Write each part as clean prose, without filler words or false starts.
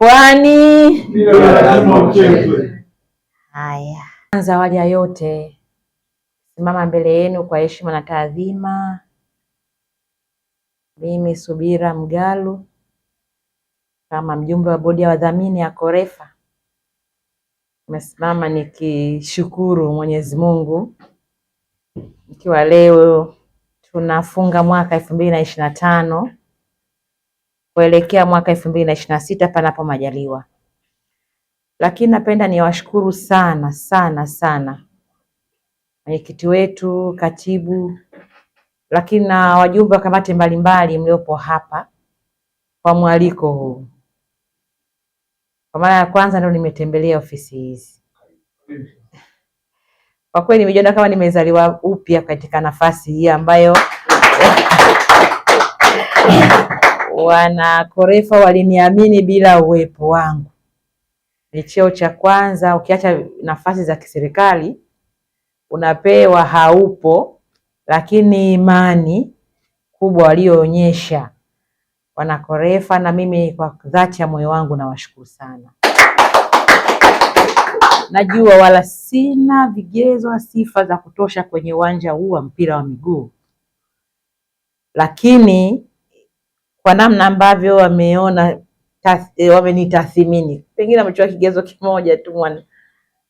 Pwani lazima uchezwe. Haya, kwanza awali ya yote simama mbele yenu kwa heshima na taadhima. Mimi Subira Mgalu kama mjumbe wa bodi ya wadhamini ya Korefa nimesimama nikishukuru Mwenyezi Mungu ikiwa leo tunafunga mwaka 2025 kuelekea mwaka 2026 panapo majaliwa. Lakini napenda niwashukuru sana sana sana mwenyekiti wetu, katibu, lakini na wajumbe wa kamati mbalimbali mliopo hapa kwa mwaliko huu. Kwa mara ya kwanza ndio nimetembelea ofisi hizi. Kwa kweli nimejiona kama nimezaliwa upya katika nafasi hii ambayo wana Korefa waliniamini bila uwepo wangu. Ni cheo cha kwanza, ukiacha nafasi za kiserikali unapewa haupo, lakini imani kubwa walioonyesha wana Korefa, na mimi kwa dhati ya moyo wangu nawashukuru sana. Najua wala sina vigezo na sifa za kutosha kwenye uwanja huu wa mpira wa miguu, lakini kwa namna ambavyo wameona wamenitathmini, pengine amechukua kigezo kimoja tu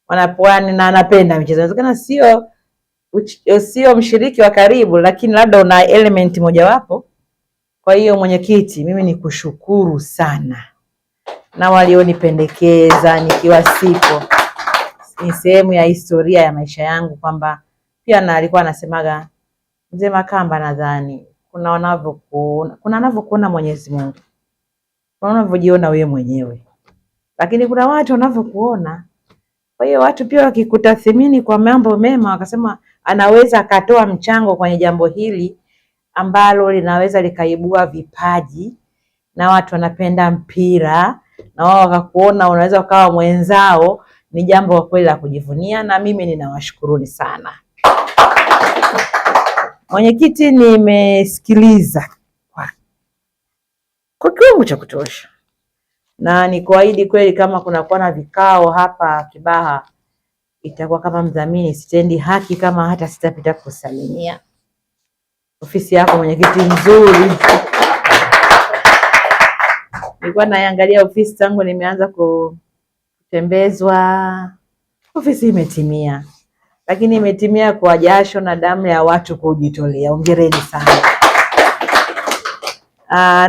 mwana Pwani na anapenda michezo. Inawezekana sio mshiriki wa karibu, lakini labda una element mojawapo. Kwa hiyo mwenyekiti, mimi nikushukuru sana, na walionipendekeza nikiwa sipo. Ni sehemu ya historia ya maisha yangu, kwamba pia na alikuwa anasemaga Mzee Makamba, nadhani kuna anavyokuona Mwenyezi Mungu, kuna unavyojiona wewe mwenyewe, lakini kuna watu wanavyokuona. Kwa hiyo watu pia wakikutathmini kwa mambo mema, wakasema anaweza akatoa mchango kwenye jambo hili ambalo linaweza likaibua vipaji, na watu wanapenda mpira na wao wakakuona unaweza ukawa mwenzao, ni jambo kwa kweli la kujivunia, na mimi ninawashukuruni sana. Mwenyekiti, nimesikiliza kwa kiwango cha kutosha, na nikuahidi kweli kama kunakuwa na vikao hapa Kibaha itakuwa kama mdhamini sitendi haki kama hata sitapita kusalimia. Ofisi yako mwenyekiti nzuri. Nilikuwa naangalia ofisi tangu nimeanza kutembezwa. Ofisi imetimia, lakini imetimia kwa jasho na damu ya watu kujitolea. Hongereni sana.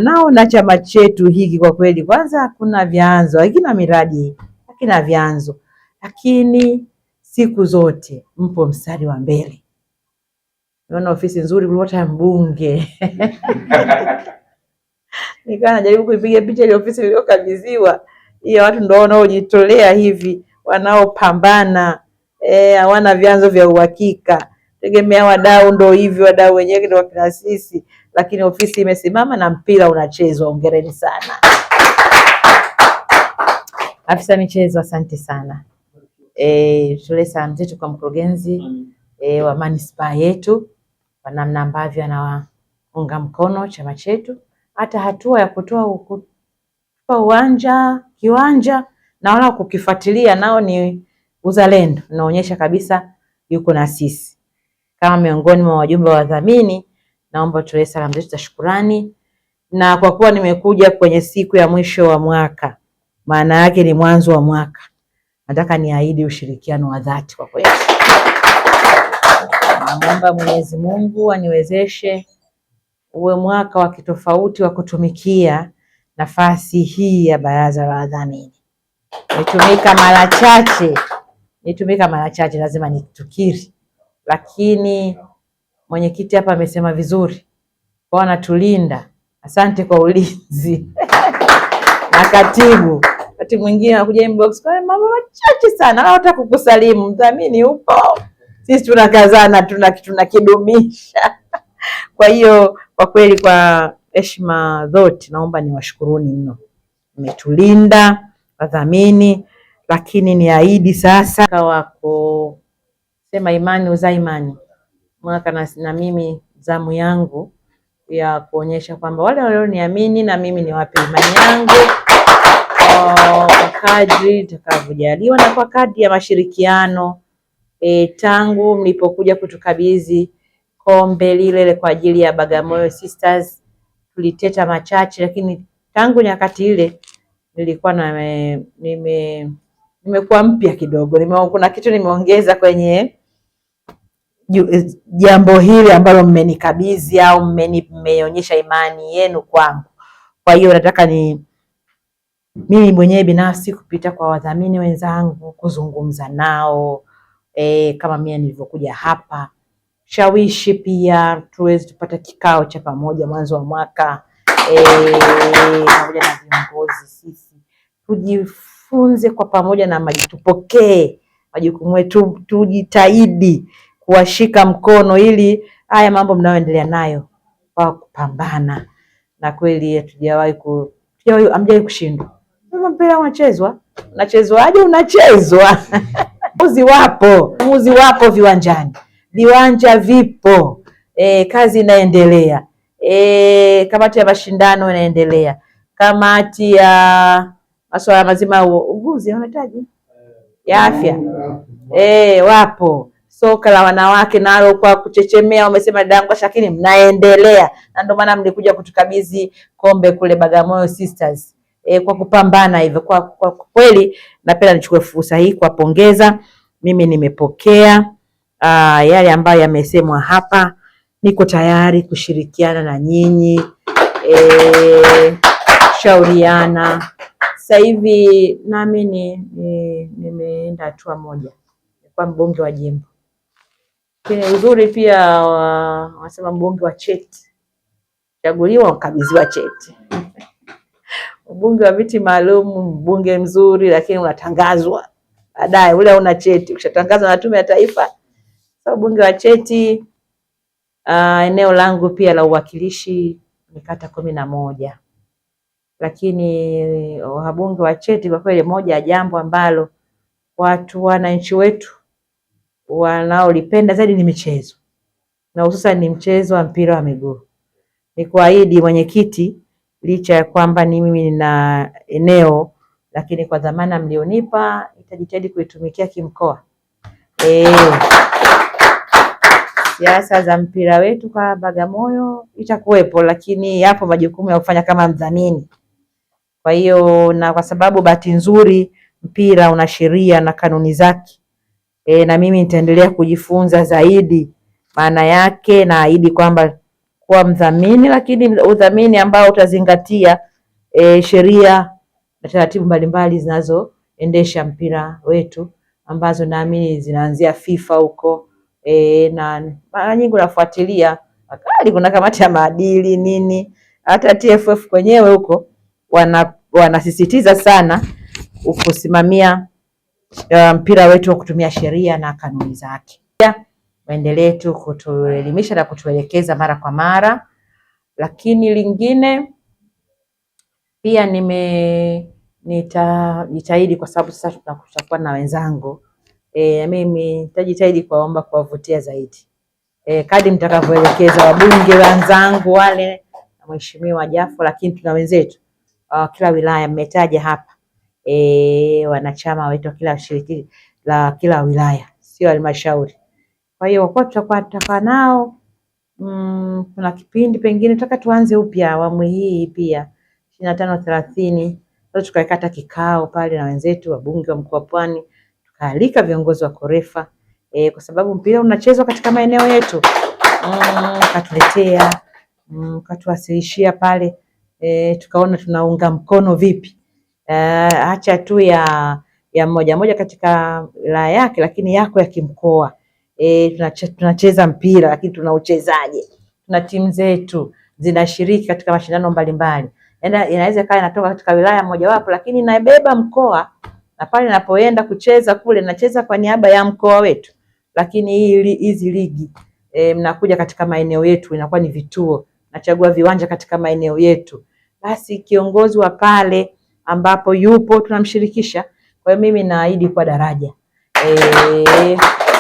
Nao na chama chetu hiki kwa kweli, kwanza hakuna vyanzo, hakina miradi, hakina vyanzo, lakini siku zote mpo mstari wa mbele. Naona ofisi nzuri kuliko ya mbunge. Nikawa najaribu kuipiga picha ile ofisi iliyokabidhiwa. Hiyo watu ndio wanaojitolea hivi, wanaopambana, hawana vyanzo vya uhakika. Tegemea wadau ndio hivi, wadau wenyewe ndio kina sisi, lakini ofisi imesimama na mpira unachezwa. Hongereni sana. Afisa michezo, asante sana. Tule salamu zetu kwa mkurugenzi wa manispaa yetu kwa namna ambavyo anawaunga mkono chama chetu, hata hatua ya kutoa kiwanja na wala kukifuatilia, nao ni uzalendo, unaonyesha kabisa yuko na sisi. Kama miongoni mwa wajumbe wa wadhamini, naomba tutoe salamu zetu za shukrani, na kwa kuwa nimekuja kwenye siku ya mwisho wa mwaka, maana yake ni mwanzo wa mwaka, nataka niahidi ushirikiano wa dhati kwa kweli. Naomba Mwenyezi Mungu aniwezeshe uwe mwaka wa kitofauti wa kutumikia nafasi hii ya baraza la wadhamini. Nitumika mara chache, lazima nitukiri, lakini mwenyekiti hapa amesema vizuri, kwa anatulinda. Asante kwa ulinzi. Na katibu mwingine anakuja inbox kwa mambo machache sana, nataka kukusalimu mdhamini upo. Sisi tunakazana, tunakidumisha. Kwa hiyo kwa kweli, kwa heshima zote, naomba niwashukuruni mno. Mmetulinda wadhamini, lakini niahidi sasa wako sema imani uzaa imani. Mwaka na mimi zamu yangu ya kuonyesha kwamba wale walioniamini na mimi niwape imani yangu. kwa kadri nitakavyojaliwa na kwa kadri ya mashirikiano tangu mlipokuja kutukabidhi kombe lile kwa ajili ya Bagamoyo Sisters tuliteta machache, lakini tangu nyakati ile nilikuwa nimekuwa mpya kidogo, kuna kitu nimeongeza kwenye jambo hili ambalo mmenikabidhi au mmeonyesha imani yenu kwangu. Kwa hiyo nataka mimi mwenyewe binafsi kupita kwa wadhamini wenzangu, kuzungumza nao kama mimi nilivyokuja hapa, shawishi pia tuweze tupata kikao cha pamoja mwanzo wa mwaka pamoja na viongozi, sisi tujifunze kwa pamoja na tupokee majukumu yetu, tujitahidi kuwashika mkono ili haya mambo mnayoendelea nayo kwa kupambana. Na kweli hatujawahi hamjawahi kushindwa. Mpira unachezwaje? Unachezwa. Muzi wapo viwanjani, viwanja vipo, kazi inaendelea, kamati ya mashindano inaendelea, kamati ya masuala mazima ya uguzi unahitaji ya afya wapo, soka la wanawake nalo kwa kuchechemea wamesema dangu, lakini mnaendelea, na ndio maana mlikuja kutukabidhi kombe kule Bagamoyo Sisters kwa kupambana hivyo. Kwa kweli napenda nichukue fursa hii kuwapongeza. Mimi nimepokea yale ambayo yamesemwa hapa, niko tayari kushirikiana na nyinyi shauriana. Sasa hivi nami nimeenda hatua moja kwa mbunge wa jimbo. Kile uzuri pia wanasema mbunge wa cheti chaguliwa ukabidhiwa cheti. Mbunge wa viti maalum, mbunge mzuri, lakini unatangazwa baadaye, ule una cheti ukishatangazwa na Tume ya Taifa. Sasa mbunge wa cheti, eneo langu pia la uwakilishi ni kata 11, lakini wabunge wa cheti kwa kweli, moja ya jambo ambalo wananchi wetu wanaolipenda zaidi ni michezo, na hususan ni mchezo wa mpira wa miguu. Ni kuahidi mwenyekiti, licha ya kwamba ni mimi nina eneo, lakini kwa dhamana mlionipa nitajitahidi kuitumikia kimkoa. Siasa za mpira wetu kwa Bagamoyo itakuwepo, lakini yapo majukumu ya kufanya kama mdhamini. Kwa hiyo, na kwa sababu bahati nzuri mpira una sheria na kanuni zake, na mimi nitaendelea kujifunza zaidi maana yake, na ahidi kwamba kuwa mdhamini, lakini udhamini ambao utazingatia sheria na taratibu mbalimbali zinazoendesha mpira wetu, ambazo naamini zinaanzia FIFA huko, na mara nyingi unafuatilia akali, kuna kamati ya maadili nini, hata TFF kwenyewe huko wanasisitiza sana kusimamia mpira wetu wa kutumia sheria na kanuni zake. Waendelee tu kutuelimisha na kutuelekeza mara kwa mara. Lakini lingine pia nitajitahidi, kwa sababu sasa tutakuwa na wenzangu, mimi nitajitahidi kuwaomba, kuwavutia zaidi kadri mtakavyoelekeza wabunge wenzangu wale na Mheshimiwa Jafo, lakini tuna wenzetu kila wilaya mmetaja hapa, wanachama wetu kila shiriki la kila wilaya, sio halmashauri. Kwa hiyo kwa tutakuwa nao kuna kipindi pengine tutaka tuanze upya awamu hii pia 25-30, tukakata kikao pale na wenzetu wabunge wa mkoa wa Pwani, tukaalika viongozi wa Korefa kwa sababu mpira unachezwa katika maeneo yetu, katuletea katuwasilishia pale, tukaona tunaunga mkono vipi, acha tu ya moja katika wilaya yake, lakini yako ya kimkoa. Tunacheza mpira, lakini tunauchezaje? Tuna timu zetu zinashiriki katika mashindano mbalimbali. Inaweza kaa inatoka katika wilaya moja wapo, lakini inabeba mkoa, na pale ninapoenda kucheza kule nacheza kwa niaba ya mkoa wetu. Lakini hizi ligi mnakuja katika maeneo yetu, inakuwa ni vituo, nachagua viwanja katika maeneo yetu, basi kiongozi wa pale ambapo yupo tunamshirikisha. Kwa hiyo mimi naahidi kwa daraja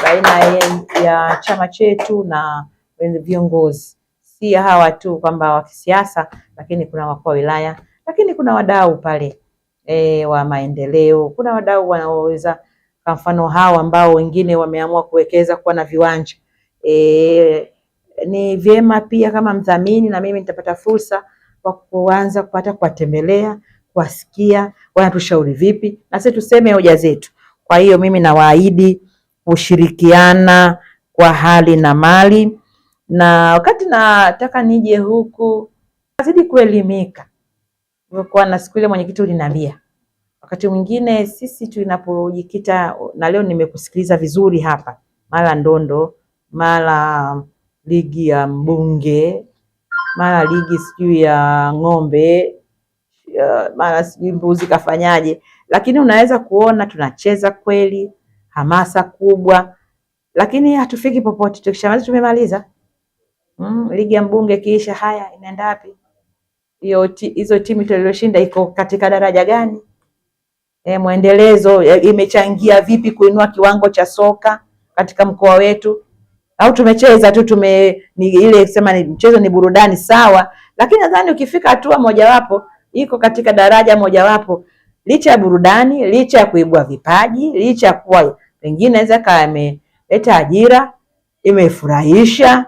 baina ya chama chetu na viongozi, si hawa tu kwamba wa kisiasa, lakini kuna wakuu wa wilaya, lakini kuna wadau pale wa maendeleo. Kuna wadau wanaoweza, kwa mfano hao ambao wengine wameamua kuwekeza kuwa na viwanja. Ni vyema pia kama mdhamini na mimi nitapata fursa kwa kuanza kupata kuwatembelea, kuwasikia wanatushauri vipi na sisi tuseme hoja zetu. Kwa hiyo mimi nawaahidi kushirikiana kwa hali na mali, na wakati nataka nije huku nazidi kuelimika. Kwa na siku ile mwenyekiti uliniambia wakati mwingine sisi tunapojikita, na leo nimekusikiliza vizuri hapa, mara ndondo, mara ligi ya mbunge, mara ligi sijui ya ng'ombe, mara sijui mbuzi kafanyaje, lakini unaweza kuona tunacheza kweli, hamasa kubwa, lakini hatufiki popote. Tukishamaliza tumemaliza. Ligi ya mbunge kiisha, haya inaenda wapi? Hizo timu tulizoshinda iko katika daraja gani? Mwendelezo imechangia vipi kuinua kiwango cha soka katika mkoa wetu? Au tumecheza tu ni ile kusema ni mchezo ni burudani sawa, lakini nadhani ukifika hatua mojawapo iko katika daraja mojawapo, licha ya burudani, licha ya kuibua vipaji, licha ya kuwa pengine inaweza kama imeleta ajira, imefurahisha,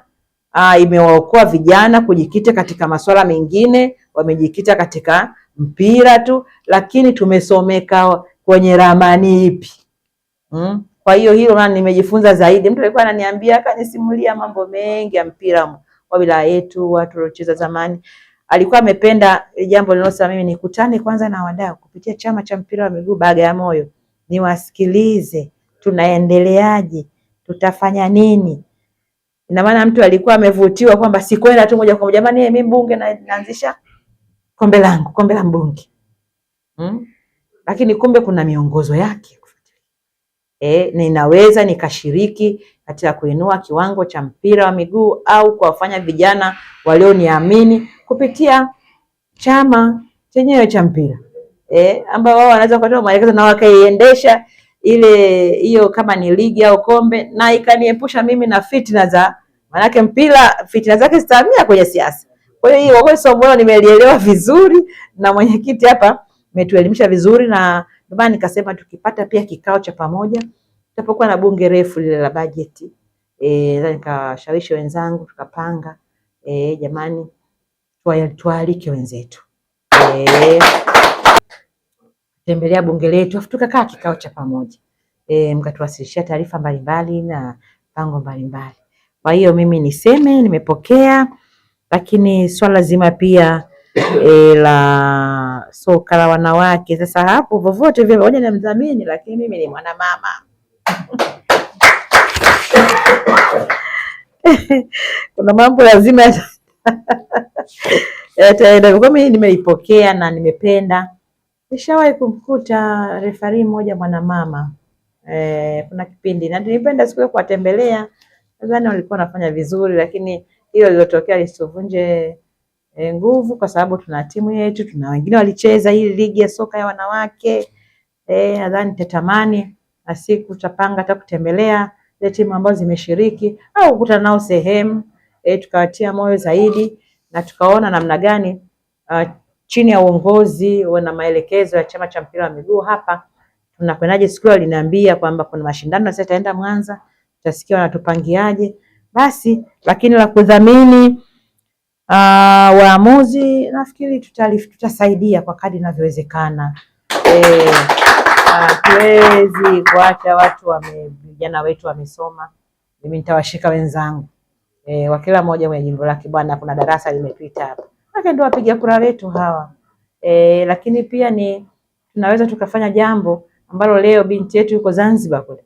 imewaokoa vijana kujikita katika masuala mengine, wamejikita katika mpira tu, lakini tumesomeka kwenye ramani ipi? Kwa hiyo hilo maana nimejifunza zaidi. Mtu alikuwa ananiambia, akanisimulia mambo mengi ya mpira wa wilaya yetu, watu waliocheza zamani. Alikuwa amependa jambo linalosema mimi nikutane kwanza na wadau kupitia chama cha mpira wa miguu Bagamoyo, niwasikilize tunaendeleaje, tutafanya nini. Ina maana mtu alikuwa amevutiwa kwamba sikwenda tu moja kwa moja, jamani mimi mbunge naanzisha kombe langu, kombe la mbunge. Lakini kumbe kuna miongozo yake. Ninaweza nikashiriki katika kuinua kiwango cha mpira wa miguu au kuwafanya vijana walioniamini kupitia chama chenyewe cha mpira, ambao wao wanaweza kutoa maelekezo na wakaiendesha ile hiyo kama ni ligi au kombe, na ikaniepusha mimi na fitna za, manake mpira fitna zake zitamia kwenye siasa. Kwa hiyo wewe somo nimelielewa vizuri na mwenyekiti hapa umetuelimisha vizuri, na ndio maana nikasema tukipata pia kikao cha pamoja tutapokuwa na bunge refu lile la bajeti, nikashawishi wenzangu tukapanga, jamani tualike wenzetu tembelea bunge letu, afu tukakaa kikao cha pamoja, mkatuwasilishia taarifa mbalimbali na pango mbalimbali. Kwa hiyo mimi niseme nimepokea, lakini swala zima pia la soka la wanawake, sasa hapo vovote vile moja na mdhamini, lakini mimi ni mwanamama kuna mambo lazima yataenda. Kwa mimi nimeipokea na nimependa. Nishawahi kumkuta refari mmoja mwanamama, kuna kipindi, na nilipenda siku kuwatembelea, nadhani walikuwa wanafanya vizuri, lakini hilo lilotokea lisivunje nguvu, kwa sababu tuna timu yetu, tuna wengine walicheza hii ligi ya soka ya wanawake. Nadhani nitatamani na siku tutapanga hata kutembelea ile timu ambazo zimeshiriki au kukutana nao sehemu, tukawatia moyo zaidi na tukaona namna gani chini ya uongozi na maelekezo ya chama cha mpira wa miguu hapa tunakwenaje. Siku aliniambia kwamba kuna mashindano sasa yataenda Mwanza, tutasikia wanatupangiaje. Basi lakini la kudhamini waamuzi nafikiri tutasaidia kwa kadri inavyowezekana. Hatuwezi kuacha watu vijana wetu wamesoma. Mimi nitawashika wenzangu wa kila mmoja mwenye jimbo lake, bwana kuna darasa limepita hapa, hata ndio wapiga kura wetu hawa. Lakini pia tunaweza tukafanya jambo ambalo leo binti yetu yuko Zanzibar kule.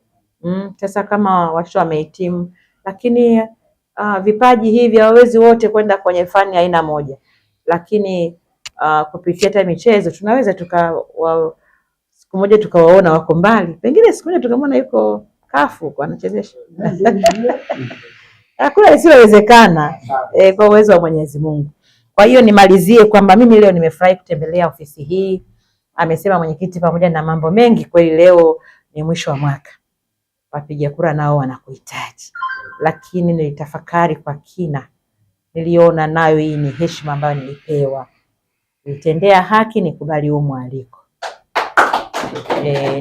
Sasa kama watoto wamehitimu, lakini vipaji hivi hawawezi wote kwenda kwenye fani aina moja, lakini kupitia hata michezo tunaweza siku moja tukawaona wako mbali, pengine siku moja tukamwona yuko kafu kwa anachezesha hakuna isiyowezekana kwa uwezo wa Mwenyezi Mungu. Kwa hiyo nimalizie kwamba mimi leo nimefurahi kutembelea ofisi hii. Amesema mwenyekiti, pamoja na mambo mengi, kweli leo ni mwisho wa mwaka, wapiga kura nao wanakuhitaji, lakini nilitafakari kwa kina, niliona nayo hii ni heshima ambayo nilipewa, nitendea haki, nikubali huu mwaliko.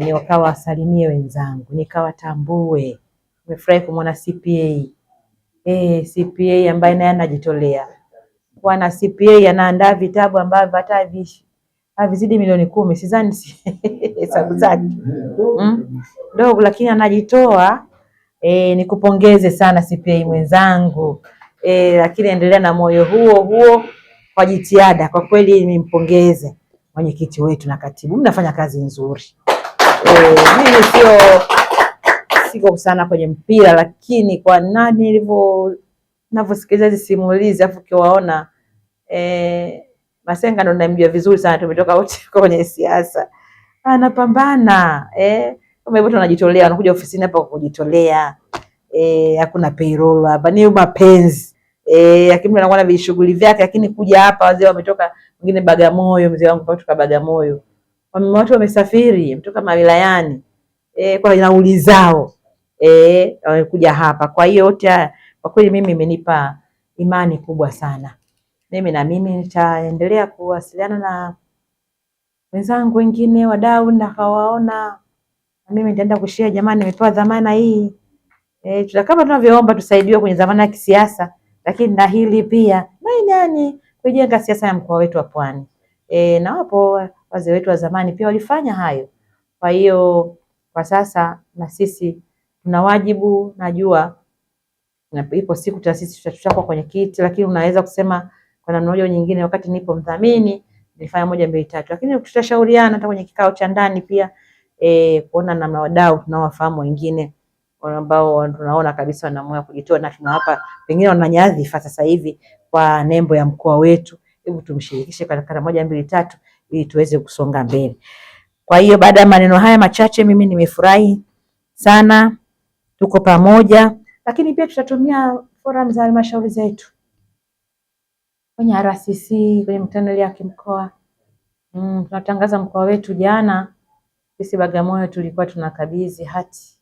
nikawasalimie wenzangu, nikawatambue. Nimefurahi kumwona CPA. CPA ambaye naye anajitolea. Bwana CPA anaandaa vitabu ambavyo hata havizidi milioni 10, sidhani hesabu zake ndogo, lakini anajitoa. Nikupongeze sana CPA mwenzangu. Lakini endelea na moyo huo kwa jitihada. Kwa kweli nimpongeze mwenyekiti wetu na katibu, mnafanya kazi nzuri. Mimi siko sana kwenye mpira, lakini kwa ninavyosikiliza hizi simulizi afu kiwaona Masenga ndo namjua vizuri sana, tumetoka wote kwenye siasa. Anapambana kama hivyo, tunajitolea, anakuja ofisini hapa kwa kujitolea. Hakuna payroll hapa, ni mapenzi. Lakini anakuwa na vishughuli vyake, lakini kuja hapa, wazee wametoka wengine Bagamoyo, mzee wangu kutoka Bagamoyo. Watu wamesafiri kutoka mawilayani kwa nauli zao wamekuja hapa. Kwa hiyo yote kwa kweli mimi imenipa imani kubwa sana. Mimi nitaendelea kuwasiliana na wenzangu wengine wadau, nakawaona na mimi nitaenda kushare, jamani, nimepewa dhamana hii. Kama tunavyoomba tusaidiwe kwenye dhamana ya kisiasa, lakini na hili pia nani kujenga siasa ya mkoa wetu wa Pwani. Na wapo wazee wetu wa zamani pia walifanya hayo. Kwa hiyo kwa sasa na sisi tuna wajibu, najua ipo siku taasisi tutakuwa kwenye kiti, lakini unaweza kusema kwa namna moja nyingine, wakati nipo mdhamini nilifanya 1 2 3, lakini tutashauriana hata kwenye kikao cha ndani pia kuona namna wadau tunaowafahamu wengine ambao tunaona kabisa wana moyo kujitoa, na tunawapa pengine wana nyadhifa sasa hivi kwa nembo ya mkoa wetu, hebu tumshirikishe kwa 1 2 3 ili tuweze kusonga mbele. Kwa hiyo baada ya maneno haya machache, mimi nimefurahi sana, tuko pamoja. Lakini pia tutatumia forum za halmashauri zetu kwenye RCC, kwenye mkutano ya kimkoa. Tunatangaza mkoa wetu. Jana sisi Bagamoyo tulikuwa tunakabidhi hati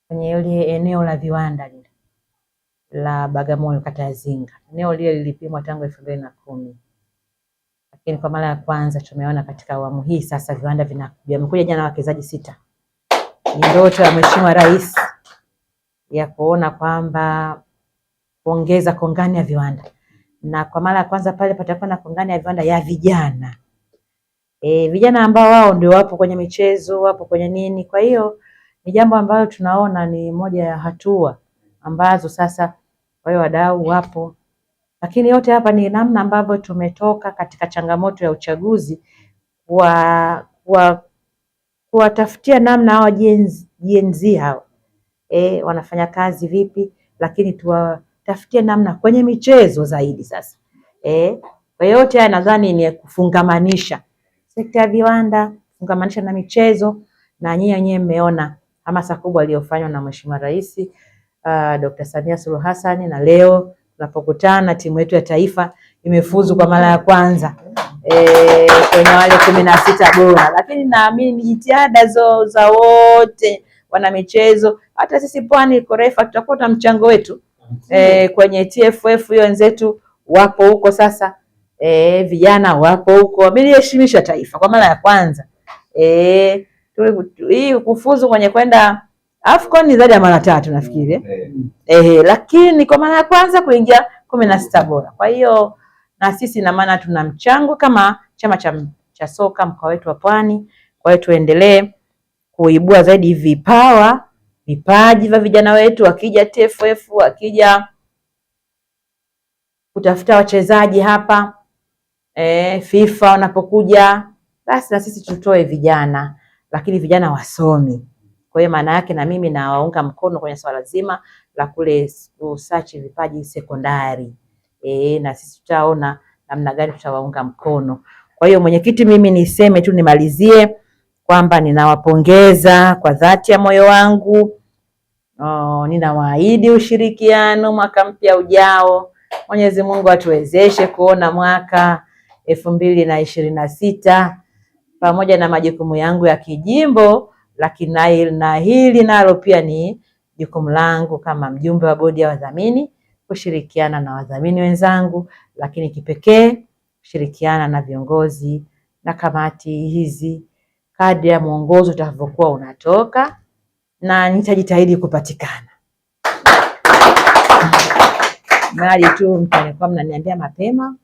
kwenye ile eneo la viwanda la Bagamoyo, kata ya Zinga. Eneo lile lilipimwa tangu 2010. Lakini kwa mara ya kwanza tumeona katika awamu hii sasa viwanda vimekuja. Jana wawekezaji 6. Ni ndoto ya Mheshimiwa Rais ya kuona kwamba kuongeza kongani ya viwanda, na kwa mara ya kwanza pale patakuwa na kongani ya viwanda ya vijana. Vijana ambao wao ndio wapo kwenye michezo, wapo kwenye nini. Kwa hiyo ni jambo ambalo tunaona ni moja ya hatua ambazo sasa kwa hiyo wadau wapo. Lakini yote hapa ni namna ambavyo tumetoka katika changamoto ya uchaguzi kuwatafutia namna hao jenzi hao wanafanya kazi vipi, lakini tuwatafutie namna kwenye michezo zaidi sasa. Kwa yote haya nadhani ni kufungamanisha sekta ya viwanda, kufungamanisha na michezo, na nyinyi wenyewe mmeona hamasa kubwa iliyofanywa na Mheshimiwa Rais Dr. Samia Suluhu Hassan, na leo tunapokutana timu yetu ya taifa imefuzu kwa mara ya kwanza kwenye wale 16 bora. Lakini naamini jitihada za wote wana michezo, hata sisi Pwani Korefa tutakuwa na mchango wetu kwenye TFF. Hiyo wenzetu wapo huko sasa, vijana wapo huko, wameheshimisha taifa kwa mara ya kwanza. Hii kufuzu kwenye kwenda AFCON ni zaidi ya mara 3 nafikiri. Lakini kwa mara ya kwanza kuingia 16 bora. Kwa hiyo na sisi na maana tuna mchango kama chama cha soka mkoa wetu wa Pwani. Kwa hiyo tuendelee kuibua zaidi vipaji vya vijana wetu, wakija TFF, wakija kutafuta wachezaji hapa FIFA wanapokuja, basi na sisi tutoe vijana, lakini vijana wasomi. Kwa hiyo maana yake na mimi nawaunga mkono kwenye swala zima la kule usachi vipaji sekondari. Na sisi tutaona namna gani tutawaunga mkono. Kwa hiyo mwenyekiti, mimi niseme tu nimalizie kwamba ninawapongeza kwa dhati ya moyo wangu. Ninawaahidi ushirikiano mwaka mpya ujao. Mwenyezi Mungu atuwezeshe kuona mwaka 2026 pamoja na majukumu yangu ya kijimbo, lakini na hili nalo pia ni jukumu langu kama mjumbe wa bodi ya wadhamini, kushirikiana na wadhamini wenzangu, lakini kipekee kushirikiana na viongozi na kamati hizi kadri ya mwongozo utakavyokuwa unatoka, na nitajitahidi kupatikana. Mradi tu mtakuwa mnaniambia mapema.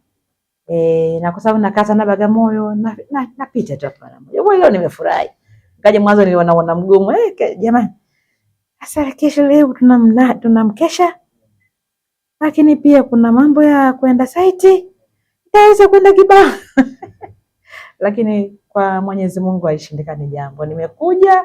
Na kwa sababu nakaa sana Bagamoyo, napita tu hapa na moja. Leo nimefurahi. Ngaje mwanzo niliona mgumu. Jamani. Sasa kesho leo tunamkesha. Lakini pia kuna mambo ya kwenda site. Nitaweza kwenda Kibaha. Lakini kwa Mwenyezi Mungu haishindikani jambo. Nimekuja